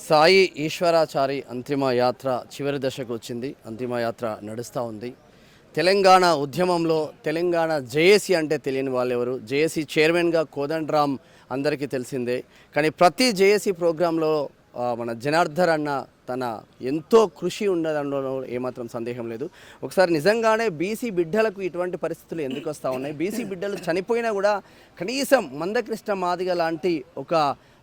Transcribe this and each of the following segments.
సాయి ఈశ్వరాచారి అంతిమ యాత్ర చివరి దశకు వచ్చింది. అంతిమ యాత్ర నడుస్తూ ఉంది. తెలంగాణ ఉద్యమంలో తెలంగాణ జేఏసీ అంటే తెలియని వాళ్ళు ఎవరు? జేఏసీ చైర్మన్గా కోదండరామ్ అందరికీ తెలిసిందే. కానీ ప్రతి జేఏసీ ప్రోగ్రాంలో మన జనార్దన్ అన్న తన ఎంతో కృషి ఉండడంలో ఏమాత్రం సందేహం లేదు. ఒకసారి నిజంగానే బీసీ బిడ్డలకు ఇటువంటి పరిస్థితులు ఎందుకు వస్తూ ఉన్నాయి? బీసీ బిడ్డలు చనిపోయినా కూడా కనీసం మందకృష్ణ మాదిగ లాంటి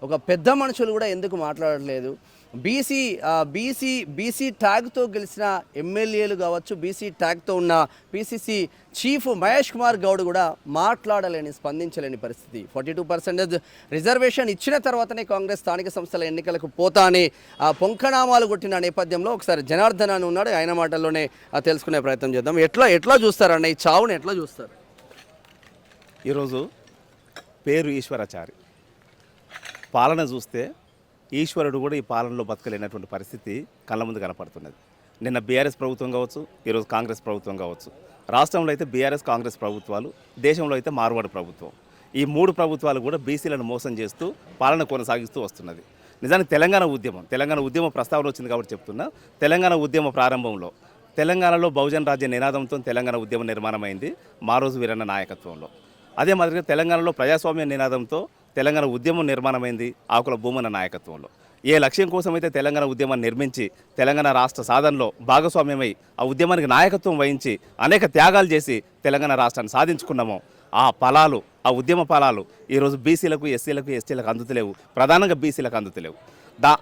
ఒక పెద్ద మనుషులు కూడా ఎందుకు మాట్లాడట్లేదు? బీసీ ట్యాగ్తో గెలిచిన ఎమ్మెల్యేలు కావచ్చు, బీసీ ట్యాగ్తో ఉన్న పిసిసి చీఫ్ మహేష్ కుమార్ గౌడ్ కూడా మాట్లాడలేని, స్పందించలేని పరిస్థితి. 42% రిజర్వేషన్ ఇచ్చిన తర్వాతనే కాంగ్రెస్ స్థానిక సంస్థల ఎన్నికలకు పోతా అని పొంకనామాలు కొట్టిన నేపథ్యంలో ఒకసారి జనార్దన్ అని ఉన్నాడు, ఆయన మాటల్లోనే తెలుసుకునే ప్రయత్నం చేద్దాం. ఎట్లా చూస్తారన్న ఈ చావుని ఎట్లా చూస్తారు? ఈరోజు పేరు ఈశ్వరాచారి, పాలన చూస్తే ఈశ్వరుడు కూడా ఈ పాలనలో బతకలేనటువంటి పరిస్థితి కళ్ళ ముందు కనపడుతున్నది. నిన్న బీఆర్ఎస్ ప్రభుత్వం కావచ్చు, ఈరోజు కాంగ్రెస్ ప్రభుత్వం కావచ్చు. రాష్ట్రంలో అయితే బీఆర్ఎస్ కాంగ్రెస్ ప్రభుత్వాలు, దేశంలో అయితే మార్వాడి ప్రభుత్వం. ఈ మూడు ప్రభుత్వాలు కూడా బీసీలను మోసం చేస్తూ పాలన కొనసాగిస్తూ వస్తున్నది. నిజానికి తెలంగాణ ఉద్యమ ప్రస్తావన వచ్చింది కాబట్టి చెప్తున్నా. తెలంగాణ ఉద్యమ ప్రారంభంలో తెలంగాణలో బహుజన రాజ్య నినాదంతో తెలంగాణ ఉద్యమ నిర్మాణమైంది మారోజు వీరన్న నాయకత్వంలో. అదే మాదిరిగా తెలంగాణలో ప్రజాస్వామ్య నినాదంతో తెలంగాణ ఉద్యమం నిర్మాణమైంది ఆకుల భూమన్న నాయకత్వంలో. ఏ లక్ష్యం కోసమైతే తెలంగాణ ఉద్యమాన్ని నిర్మించి తెలంగాణ రాష్ట్ర సాధనలో భాగస్వామ్యమై ఆ ఉద్యమానికి నాయకత్వం వహించి అనేక త్యాగాలు చేసి తెలంగాణ రాష్ట్రాన్ని సాధించుకున్నామో ఆ ఉద్యమ ఫలాలు ఈరోజు బీసీలకు, ఎస్సీలకు, ఎస్టీలకు అందుతలేవు. ప్రధానంగా బీసీలకు అందుతలేవు.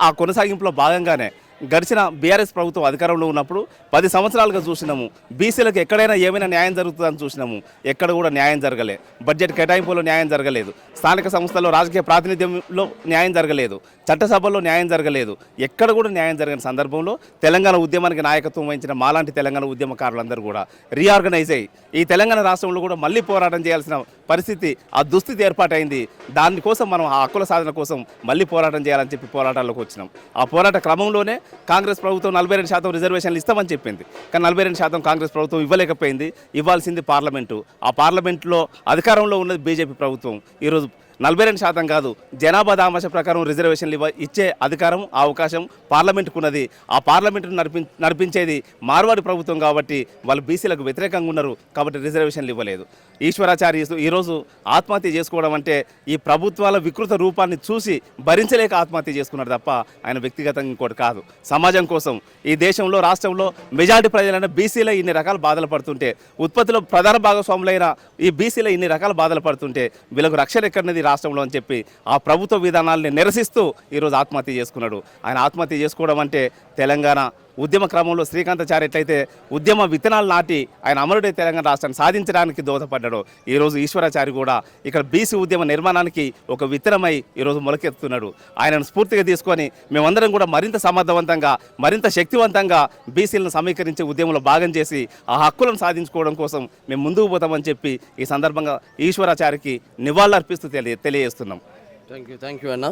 ఆ కొనసాగింపులో భాగంగానే గడిచిన బీఆర్ఎస్ ప్రభుత్వం అధికారంలో ఉన్నప్పుడు 10 సంవత్సరాలుగా చూసినాము, బీసీలకు ఎక్కడైనా ఏమైనా న్యాయం జరుగుతుందని చూసినాము. ఎక్కడ కూడా న్యాయం జరగలేదు. బడ్జెట్ కేటాయింపులో న్యాయం జరగలేదు. స్థానిక సంస్థల్లో రాజకీయ ప్రాతినిధ్యంలో న్యాయం జరగలేదు. చట్టసభల్లో న్యాయం జరగలేదు. ఎక్కడ కూడా న్యాయం జరగని సందర్భంలో తెలంగాణ ఉద్యమానికి నాయకత్వం వహించిన మాలాంటి తెలంగాణ ఉద్యమకారులందరూ కూడా రీఆర్గనైజ్ అయ్యి ఈ తెలంగాణ రాష్ట్రంలో కూడా మళ్ళీ పోరాటం చేయాల్సిన పరిస్థితి, ఆ దుస్థితి ఏర్పాటైంది. దానికోసం మనం ఆ హక్కుల సాధన కోసం మళ్ళీ పోరాటం చేయాలని చెప్పి పోరాటాల్లోకి వచ్చినాం. ఆ పోరాట క్రమంలోనే కాంగ్రెస్ ప్రభుత్వం 42% రిజర్వేషన్లు ఇస్తామని చెప్పింది. కానీ 42% కాంగ్రెస్ ప్రభుత్వం ఇవ్వలేకపోయింది. ఇవ్వాల్సింది పార్లమెంటు. ఆ పార్లమెంటులో అధికారంలో ఉన్నది బీజేపీ ప్రభుత్వం. ఈరోజు 42% కాదు, జనాభా దామాష ప్రకారం రిజర్వేషన్లు ఇచ్చే అధికారం, ఆ అవకాశం పార్లమెంటుకు ఉన్నది. ఆ పార్లమెంటును నడిపించేది మార్వాడి ప్రభుత్వం కాబట్టి వాళ్ళు బీసీలకు వ్యతిరేకంగా ఉన్నారు కాబట్టి రిజర్వేషన్లు ఇవ్వలేదు. ఈశ్వరాచారి ఈరోజు ఆత్మహత్య చేసుకోవడం అంటే ఈ ప్రభుత్వాల వికృత రూపాన్ని చూసి భరించలేక ఆత్మహత్య చేసుకున్నాడు తప్ప ఆయన వ్యక్తిగతంగా ఇంకోటి కాదు. సమాజం కోసం ఈ దేశంలో, రాష్ట్రంలో మెజారిటీ ప్రజలైన బీసీలో ఇన్ని రకాల బాధలు పడుతుంటే, ఉత్పత్తిలో ప్రధాన భాగస్వాములైన ఈ బీసీలో ఇన్ని రకాల బాధలు పడుతుంటే వీళ్ళకు రక్షణ ఎక్కడనేది రాష్ట్రంలో అని చెప్పి ఆ ప్రభుత్వ విధానాలని నిరసిస్తూ ఈరోజు ఆత్మహత్య చేసుకున్నాడు. ఆయన ఆత్మహత్య చేసుకోవడం అంటే తెలంగాణ ఉద్యమ క్రమంలో శ్రీకాంతాచారి ఎట్లయితే ఉద్యమ విత్తనాలు నాటి ఆయన అమరుడే తెలంగాణ రాష్ట్రాన్ని సాధించడానికి దోహదపడ్డాడు, ఈరోజు ఈశ్వరాచారి కూడా ఇక్కడ బీసీ ఉద్యమ నిర్మాణానికి ఒక విత్తనమై ఈరోజు మొలకెత్తుతున్నాడు. ఆయనను స్ఫూర్తిగా తీసుకొని మేమందరం కూడా మరింత సమర్థవంతంగా, మరింత శక్తివంతంగా బీసీలను సమీకరించే ఉద్యమంలో భాగం చేసి ఆ హక్కులను సాధించుకోవడం కోసం మేము ముందుకు పోతామని చెప్పి ఈ సందర్భంగా ఈశ్వరాచారికి నివాళులర్పిస్తూ తెలియజేస్తున్నాం. థ్యాంక్ యూ అన్న.